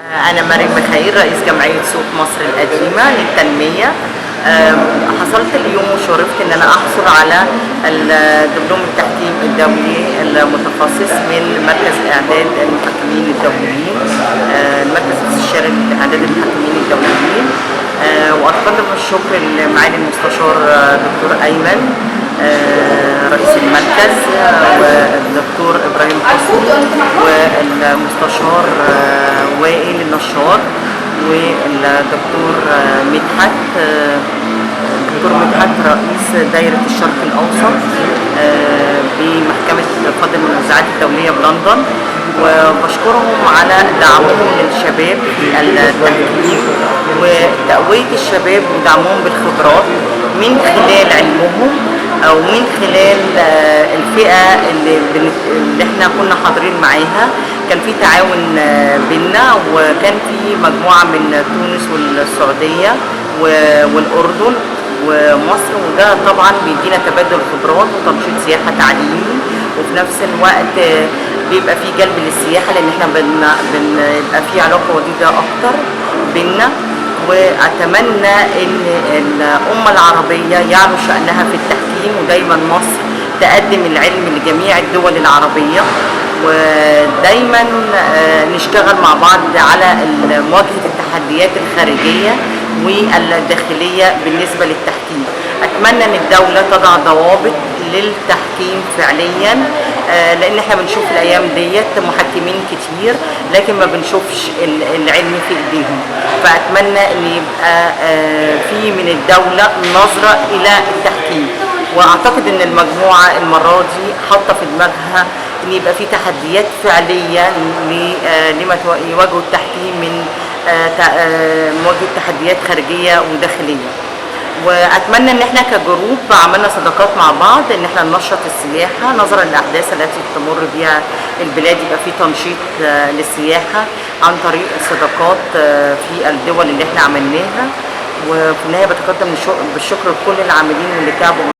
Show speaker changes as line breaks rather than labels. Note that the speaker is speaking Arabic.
أنا مريم ميخائيل رئيس جمعية سوق مصر القديمة للتنمية. حصلت اليوم وشرفت إن أنا أحصل على الدبلوم التحكيم الدولي المتخصص من مركز إعداد المحكمين الدوليين، المركز الاستشاري لإعداد المحكمين الدوليين. وأتقدم الشكر لمعالي المستشار دكتور أيمن رئيس المركز، والدكتور إبراهيم حسني، والمستشار وائل النشار، والدكتور مدحت رئيس دائرة الشرق الأوسط بمحكمة قاضي المنازعات الدولية بلندن. وبشكرهم على دعمهم للشباب في التحكيم وتقوية الشباب ودعمهم بالخبرات من خلال علمهم أو من خلال الفئة اللي احنا كنا حاضرين معاها. كان في تعاون بينا، وكان في مجموعة من تونس والسعودية والأردن ومصر، وده طبعا بيدينا تبادل خبرات وتنشيط سياحة تعليمي، وفي نفس الوقت بيبقى في جلب للسياحة، لأن احنا بيبقى في علاقة وديدة أكتر بينا. وأتمنى إن الأمة العربية يعلو شأنها في التحكيم، ودايما مصر تقدم العلم لجميع الدول العربية، ودايما نشتغل مع بعض على مواجهة التحديات الخارجية والداخلية بالنسبة للتحكيم. أتمنى أن الدولة تضع ضوابط للتحكيم فعليا، لأن احنا بنشوف الأيام ديت محكمين كتير لكن ما بنشوفش العلم في إيديهم. فأتمنى أن يبقى في من الدولة نظرة إلى التحكيم، وأعتقد أن المجموعة المرة دي حاطة في دماغها أن يبقى في تحديات فعلية لما يواجهوا التحكيم من مواجهة تحديات خارجية وداخلية. واتمنى ان احنا كجروب عملنا صداقات مع بعض، ان احنا ننشط السياحه نظرا للاحداث التي تمر بها البلاد، يبقى في تنشيط للسياحه عن طريق الصداقات في الدول اللي احنا عملناها. وفي النهايه بتقدم بالشكر لكل العاملين واللي تعبوا